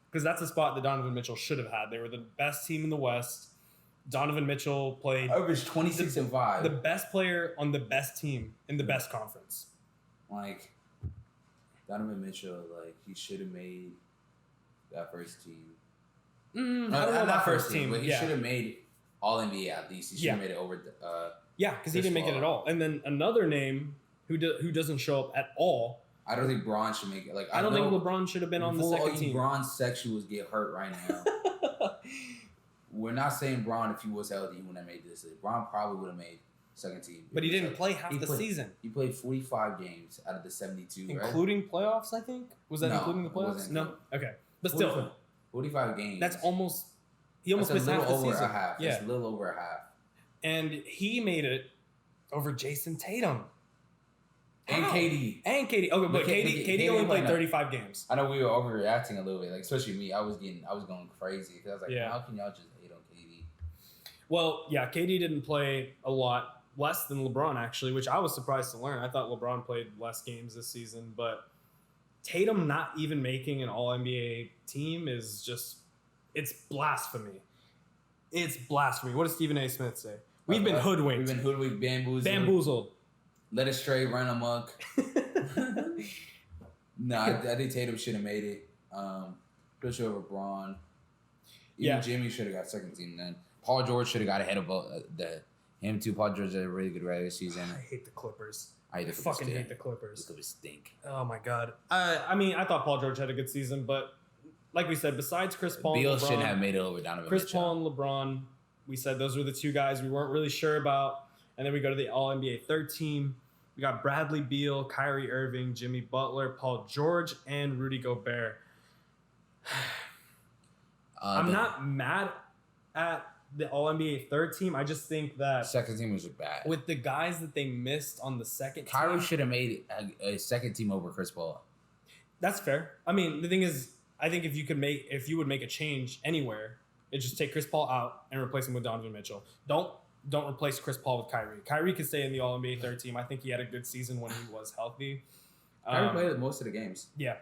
because that's a spot that Donovan Mitchell should have had. They were the best team in the West. Donovan Mitchell played. Averaged 26 and 5. The best player on the best team in the best conference. Like Donovan Mitchell, like he should have made that first team. I don't know about first team, but he should have made All NBA at least. He should have made it over. Yeah, because he didn't make it at all. And then another name who doesn't show up at all. I don't think Braun should make it. Like I don't think LeBron should have been on the second team. Braun's sexuals get hurt right now. We're not saying Braun, if he was healthy, he wouldn't have made this. Braun probably would have made second team. But he didn't play half the season. He played 45 games out of the 72, including playoffs, I think? Was that including the playoffs? No? Okay. But still. 45 games. That's almost... He almost missed half the season. Over a half. Yeah. It's a little over a half. And he made it over Jason Tatum. And KD. Okay, but KD only played 35 games. I know we were overreacting a little bit, like especially me. I was going crazy because I was like, how can y'all just hate on KD? Well, yeah, KD didn't play a lot, less than LeBron actually, which I was surprised to learn. I thought LeBron played less games this season, but Tatum not even making an All-NBA team is just, it's blasphemy. It's blasphemy. What does Stephen A. Smith say? We've been hoodwinked. We've been hoodwinked, bamboozled. Led astray, run amok. I think Tatum should have made it. Push over Braun. Even Jimmy should have got second team then. Paul George should have got ahead of him too. Paul George had a really good regular season. I hate the Clippers. I fucking hate the Clippers. The Clippers stink. Oh my god. I mean, I thought Paul George had a good season, but like we said, besides Chris Paul Beal and LeBron, shouldn't have made it over Donovan Chris Mitchell. Paul and LeBron, we said those were the two guys we weren't really sure about. And then we go to the All-NBA third team. We got Bradley Beal, Kyrie Irving, Jimmy Butler, Paul George, and Rudy Gobert. I'm not mad at the All-NBA third team. I just think that second team was bad. With the guys that they missed on the second team. Kyrie should have made a second team over Chris Paul. That's fair. I mean, the thing is, I think if you would make a change anywhere, it's just take Chris Paul out and replace him with Donovan Mitchell. Don't replace Chris Paul with Kyrie. Kyrie could stay in the All-NBA third team. I think he had a good season when he was healthy. Kyrie played most of the games. Yeah.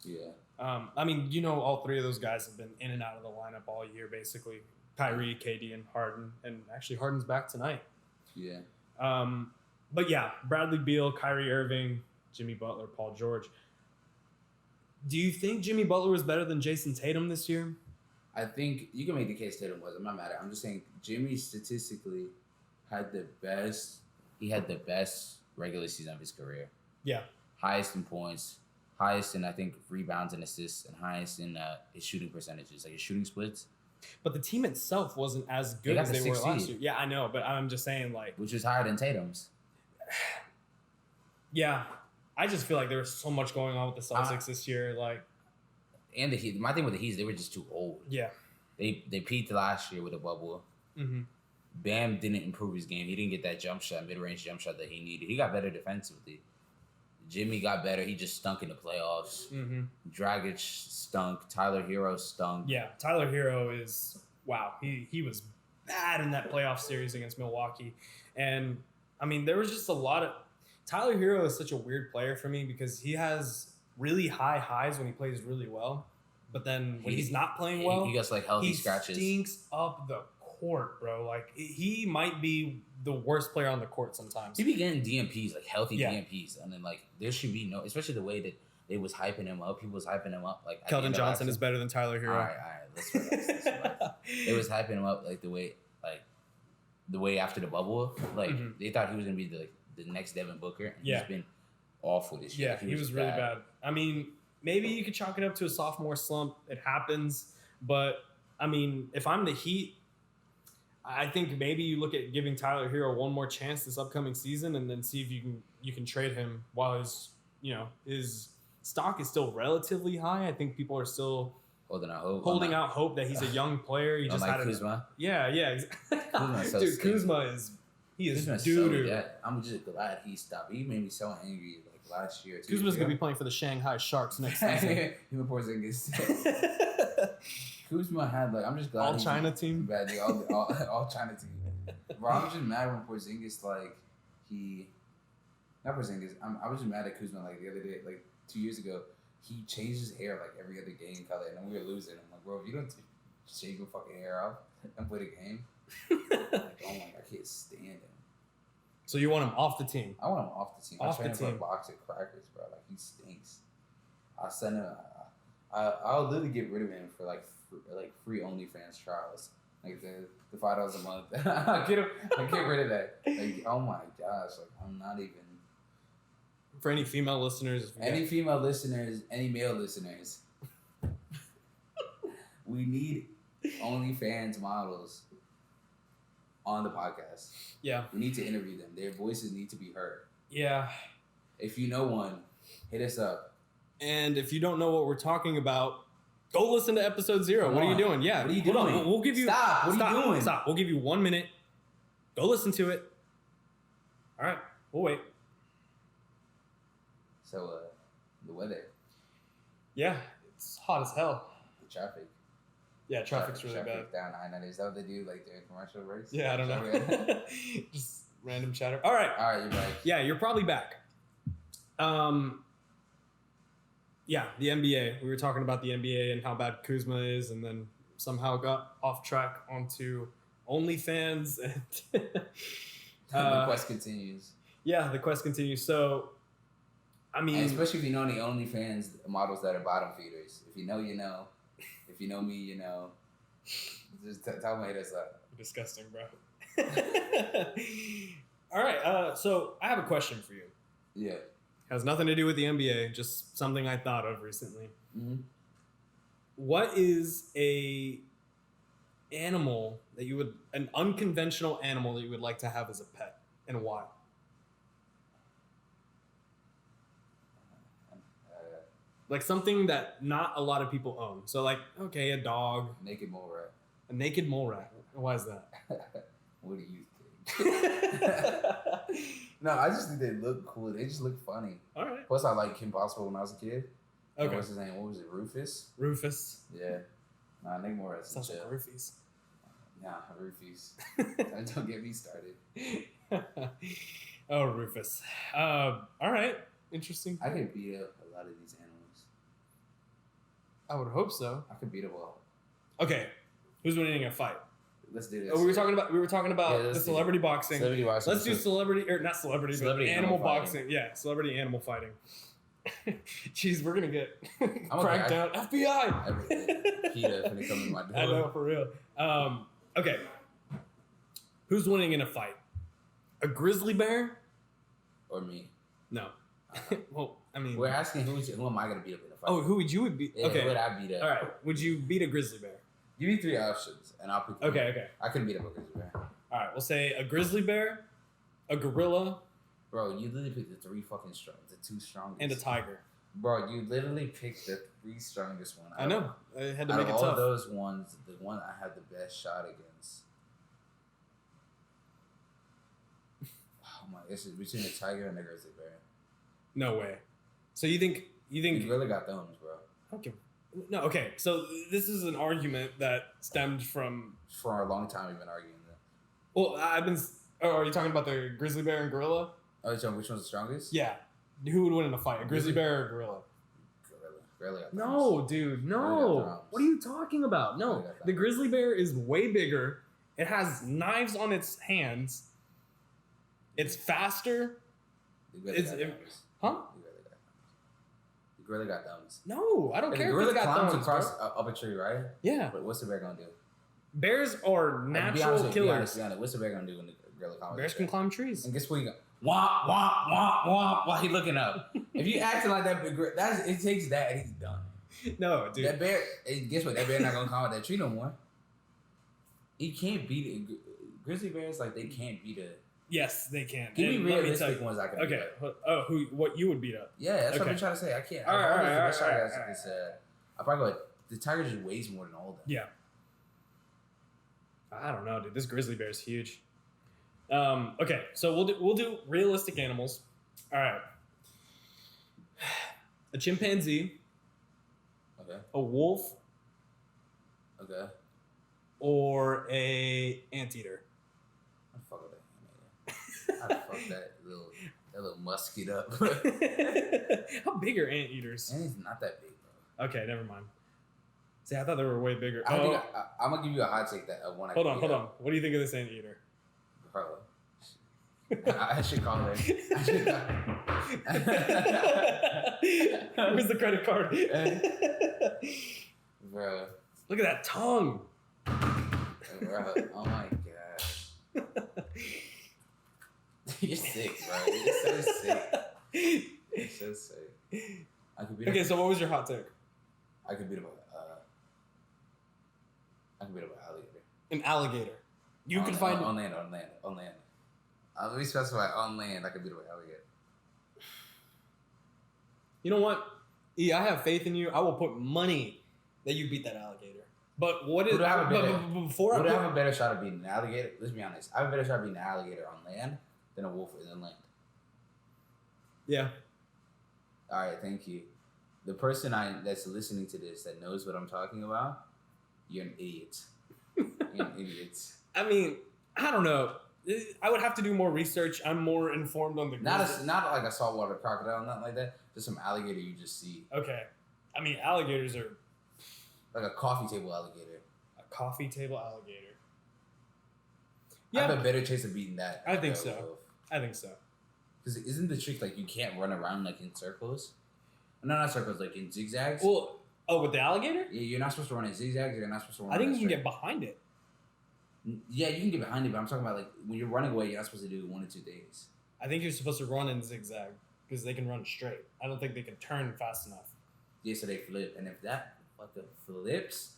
Yeah. I mean, all three of those guys have been in and out of the lineup all year, basically. Kyrie, KD, and Harden. And actually, Harden's back tonight. Yeah. But yeah, Bradley Beal, Kyrie Irving, Jimmy Butler, Paul George. Do you think Jimmy Butler was better than Jason Tatum this year? I think you can make the case Tatum was. I'm not mad at it. I'm just saying Jimmy statistically had the best. He had the best regular season of his career. Yeah. Highest in points, highest in I think rebounds and assists, and highest in his shooting percentages, like his shooting splits. But the team itself wasn't as good as they were last year. Yeah, I know, but I'm just saying which is higher than Tatum's. Yeah, I just feel like there was so much going on with the Celtics this year, And the Heat. My thing with the Heat, they were just too old. Yeah. They peaked last year with a bubble. Mm-hmm. Bam didn't improve his game. He didn't get that jump shot, mid-range jump shot that he needed. He got better defensively. Jimmy got better. He just stunk in the playoffs. Mm-hmm. Dragic stunk. Tyler Hero stunk. Yeah, Tyler Hero is wow, he was bad in that playoff series against Milwaukee. And I mean, there was just a lot of Tyler Hero is such a weird player for me because he has really high highs when he plays really well, but then when he's not playing well, he gets like healthy scratches. He stinks up the court, bro. Like he might be the worst player on the court sometimes. He be getting DMPs, like healthy DMPs, and then like there should be no, especially the way that they was hyping him up. People was hyping him up like Keldon Johnson is better than Tyler Hero. All right, let's relax. It was hyping him up like the way after the bubble, like they thought he was gonna be the next Devin Booker, and he's been awful this year. Yeah, he was really bad. I mean, maybe you could chalk it up to a sophomore slump. It happens, but I mean, if I'm the Heat, I think maybe you look at giving Tyler Hero one more chance this upcoming season, and then see if you can trade him while his stock is still relatively high. I think people are still holding out hope that he's a young player. He just like had Kuzma. Yeah. So dude, Kuzma is doo-doo. I'm just glad he stopped. He made me so angry like last year. Kuzma's gonna be playing for the Shanghai Sharks next season. He reports Kuzma had I'm just glad all China team. Bad, all China team. Bro, I'm just mad when Porzingis not Porzingis. I was just mad at Kuzma the other day, 2 years ago. He changed his hair every other game color, and then we were losing. I'm like, bro, if you don't shave your fucking hair off and play the game, oh my god, I can't stand him. So you want him off the team? I want him off the team. I trade him for a box of crackers, bro. He stinks. I'll send him. I'll literally get rid of him for free OnlyFans trials, the $5 a month. I get rid of that. Oh my gosh, I'm not even. For any female listeners, any male listeners, we need OnlyFans models on the podcast. Yeah, we need to interview them. Their voices need to be heard. Yeah. If you know one, hit us up. And if you don't know what we're talking about, go listen to episode 0. What are you doing? Yeah. What are you doing? We'll give you... Stop. What are you doing? Stop. We'll give you 1 minute. Go listen to it. All right. We'll wait. So, the weather. Yeah. It's hot as hell. The traffic. Yeah, traffic's really bad. Down I-90. Is that what they do, during commercial breaks? Yeah, I don't know. Just random chatter. All right, you're back. Yeah, you're probably back. Yeah, the NBA. We were talking about the NBA and how bad Kuzma is, and then somehow got off track onto OnlyFans. And the quest continues. Yeah, the quest continues. So, I mean... And especially if you know any OnlyFans models that are bottom feeders. If you know, you know. If you know me, you know. Just tell me that's up. Disgusting, bro. All right, so I have a question for you. Yeah. Has nothing to do with the NBA, just something I thought of recently. Mm-hmm. What is an unconventional animal that you would like to have as a pet, and why? Something that not a lot of people own. So okay, a dog. Naked mole rat. A naked mole rat. Why is that? What do you think? No, I just think they look cool. They just look funny. All right. Plus, I liked Kim Possible when I was a kid. Okay. What's his name? What was it? Rufus? Rufus. Yeah. Nah, naked mole rat. Sounds like Roofies. Nah, Roofies. Don't get me started. Oh, Rufus. All right. Interesting. I could beat up a lot of these animals. I would hope so. I could beat up all. Okay, who's winning a fight? Let's do this. Oh, we were talking about the celebrity boxing. Celebrity boxing. Let's do celebrity animal boxing. Yeah, celebrity animal fighting. Jeez, we're gonna get cracked down. FBI. PETA when they come in my door. I know, for real. Okay, who's winning in a fight? A grizzly bear? Or me? No. Well, I mean, we're asking who am I gonna beat up in a fight? Oh, who would you beat? Yeah, okay, who would I beat up? All right, would you beat a grizzly bear? Give me 3 options, and I'll pick. Okay. I couldn't beat up a grizzly bear. All right, we'll say a grizzly bear, a gorilla. Bro, you literally picked the 2 strongest. And a tiger. Bro, you literally picked the 3 strongest one. I know. I had to make it tough. tough. All those ones, the one I had the best shot against. Oh my! This is between the tiger and the grizzly bear. No way. So you think you really got thumbs, bro? Okay. No, okay. So this is an argument that stemmed from. For a long time, we've been arguing that. Well, I've been. Oh, are you talking about the grizzly bear and gorilla? Oh, so which one's the strongest? Yeah. Who would win in a fight, a grizzly bear or a gorilla? Gorilla. No, dude, no. What are you talking about? No, the grizzly bear is way bigger. It has knives on its hands. It's faster. Huh? The gorilla got thumbs. No, I don't care. The gorilla if it's got climbs thumbs, across bro. up a tree, right? Yeah. But what's the bear gonna do? Bears are natural killers. Be honest. What's the bear gonna do when the gorilla climbs? Bears can climb trees. And guess what? You go womp womp womp womp while he looking up. If you acting like that, it takes that and he's done. No, dude. That bear. Guess what? That bear not gonna climb that tree no more. He can't beat it. Grizzly bears like they can't beat it. Yes, they can. Give me realistic ones I can beat up. Oh, what you would beat up? Yeah, that's what I'm trying to say. I can't. All right. I probably go. The tiger just weighs more than all of them. Yeah. I don't know, dude. This grizzly bear is huge. Okay, so we'll do realistic animals. All right. A chimpanzee. Okay. A wolf. Okay. Or a anteater. I'd fuck with that. I'd fuck that little musket up. How big are anteaters? And he's not that big, bro. Okay, never mind. See, I thought they were way bigger. I'm gonna give you a hot take that one. Hold on. What do you think of this anteater? Bro, I should call her. Where's the credit card? Bro, look at that tongue. Bro, oh my god. You're sick, bro. You're so sick. You're so sick. Okay, so what was your hot take? I could beat up an alligator. An alligator. You could find on land. Let me specify on land. I could beat up an alligator. You know what? E, I have faith in you. I will put money that you beat that alligator. But what is? Would I have a better shot of beating an alligator? Let's be honest. I have a better shot of beating an alligator on land than a wolf in land. Yeah. All right. Thank you. The person that's listening to this that knows what I'm talking about, you're an idiot. You're an idiot. I mean, I don't know. I would have to do more research. I'm more informed on the not like a saltwater crocodile, nothing like that. Just some alligator you just see. Okay. I mean, alligators are like a coffee table alligator. A coffee table alligator. Yeah. I have a better chance of beating that. I think so. Because isn't the trick like you can't run around like in circles? No, not circles, like in zigzags. Well, with the alligator? Yeah, you're not supposed to run in zigzags. You're not supposed to run. I think you can get behind it. Yeah, you can get behind it, but I'm talking about like when you're running away, you're not supposed to do 1 or 2 things. I think you're supposed to run in zigzag because they can run straight. I don't think they can turn fast enough. Yeah, so they flip, and if that fucking flips,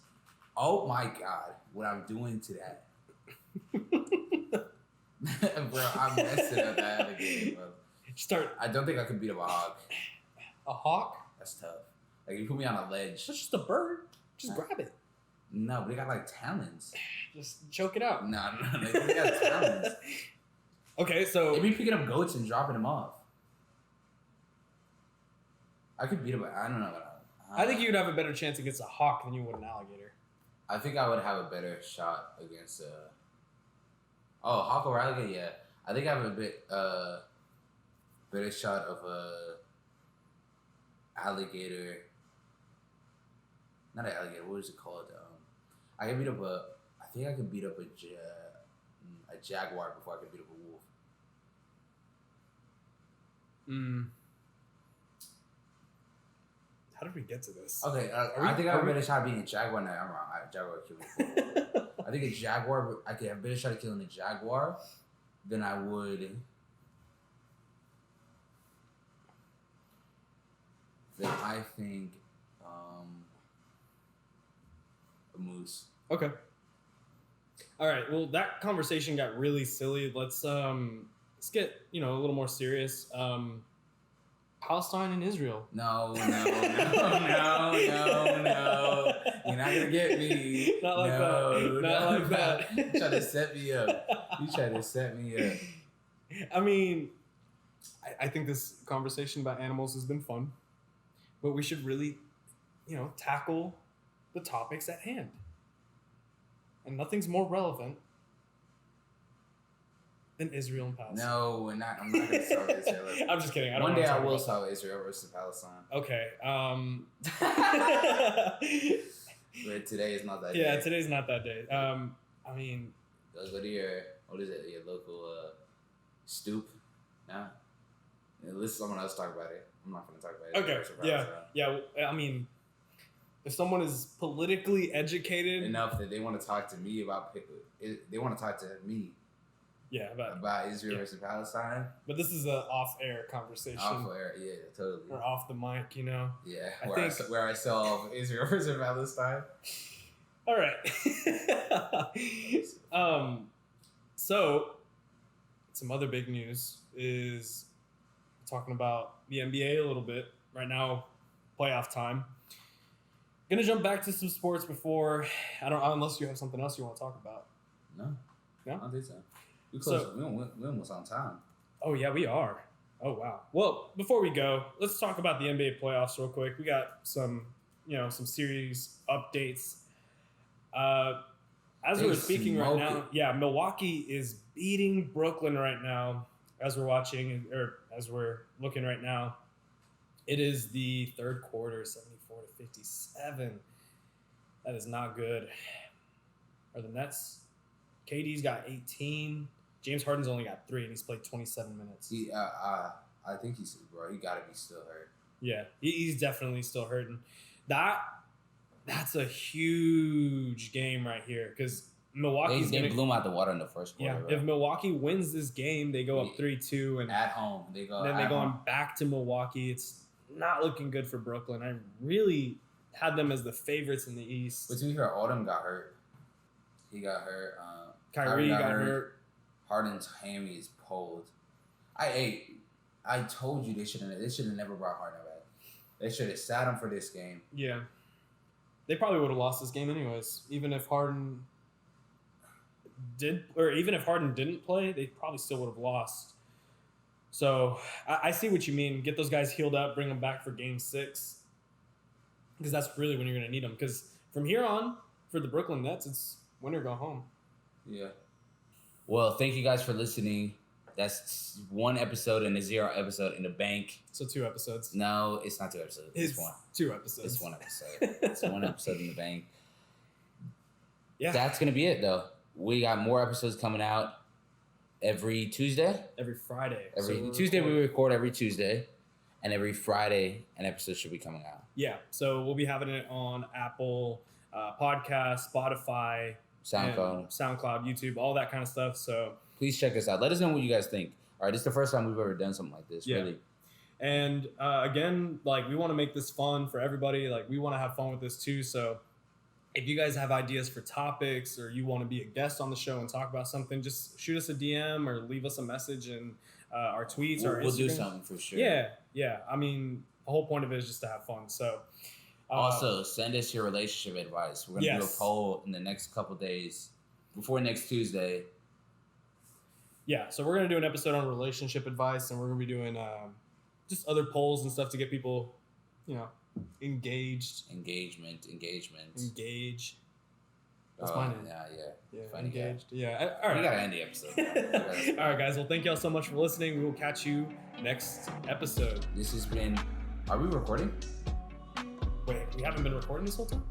oh my god, what I'm doing to that, bro, I'm messing up that alligator, bro. I don't think I could beat up a hawk. A hawk? That's tough. Like you put me on a ledge. It's just a bird. Just grab it. No, but they got like talons. Just choke it out. No, they got talons. Okay, so they'd be picking up goats and dropping them off. I could beat them. I don't know. I think you'd have a better chance against a hawk than you would an alligator. I think I would have a better shot against hawk or alligator. Yeah, I think I have a better shot of a alligator. Not an alligator. What is it called? I can beat up I think I could beat up a jaguar before I could beat up a wolf. How did we get to this? Okay, I think I have a better shot of beating a jaguar. No, I'm wrong. A jaguar killed me. I think a jaguar. I could have a better shot of killing a jaguar than I would. I think a moose. Okay. All right. Well, that conversation got really silly. Let's get a little more serious. Palestine and Israel. No. You're not gonna get me. Not like that. Not like that. You trying to set me up. I mean, I think this conversation about animals has been fun, but we should really tackle the topics at hand. And nothing's more relevant than Israel and Palestine. No, I'm not going to start with Israel. I'm just kidding. One day I will start with Israel versus Palestine. Okay. But today is not that yeah, day. today's not that day. I mean, Go to your local stoop now. Let someone else talk about it. I'm not going to talk about it. okay. Yeah. I mean, if someone is politically educated enough that they want to talk to me about about Israel versus Palestine. But this is an off-air conversation. Off-air, yeah, totally. Or off the mic, Yeah, I where I solve Israel versus Palestine. All right. So some other big news is talking about the NBA a little bit right now, playoff time. Gonna jump back to some sports before unless you have something else you want to talk about. No, I don't think so. We almost on time. Oh yeah, we are. Oh wow. Well, before we go, let's talk about the NBA playoffs real quick. We got some series updates. As we're speaking right now, Milwaukee is beating Brooklyn right now. As we're watching, or as we're looking right now, it is the third quarter, 74-57. That is not good. Are the Nets? KD's got 18. James Harden's only got 3, and he's played 27 minutes. I think he got to be still hurt. Yeah, he's definitely still hurting. That's a huge game right here because Milwaukee's they blew him out the water in the first quarter. Yeah, right? If Milwaukee wins this game, they go up 3-2, and at home they go. Then they're going back to Milwaukee. It's not looking good for Brooklyn. I really had them as the favorites in the East. But to be fair, Autumn got hurt. He got hurt. Kyrie got hurt. Harden's hammy is pulled. I told you they should have never brought Harden back. They should have sat him for this game. Yeah. They probably would have lost this game anyways. Even if Harden didn't play, they probably still would have lost. So I see what you mean. Get those guys healed up, bring them back for game 6. Because that's really when you're going to need them. Because from here on, for the Brooklyn Nets, it's win or go home. Yeah. Well, thank you guys for listening. That's 1 episode and a 0 episode in the bank. So 2 episodes. No, it's not 2 episodes. It's 1. 2 episodes. It's 1 episode. It's 1 episode in the bank. Yeah. That's going to be it, though. We got more episodes coming out every Tuesday. Every Friday. Every Tuesday we record every Tuesday. And every Friday an episode should be coming out. Yeah. So we'll be having it on Apple Podcast, Spotify, SoundCloud, YouTube, all that kind of stuff. So please check us out. Let us know what you guys think. All right, this is the first time we've ever done something like this, really. And again, like, we want to make this fun for everybody. Like, we want to have fun with this too. So if you guys have ideas for topics or you want to be a guest on the show and talk about something, just shoot us a DM or leave us a message in our tweets or Instagram. We'll do something for sure. Yeah. I mean, the whole point of it is just to have fun. So also, send us your relationship advice. We're going to do a poll in the next couple days before next Tuesday. Yeah, so we're going to do an episode on relationship advice, and we're going to be doing just other polls and stuff to get people, engaged. Engage. That's my name. Yeah. Funny engaged. Guy. Yeah. All right. We got to end the episode. All right, guys. Well, thank y'all so much for listening. We will catch you next episode. This has been... Are we recording? Wait, we haven't been recording this whole time?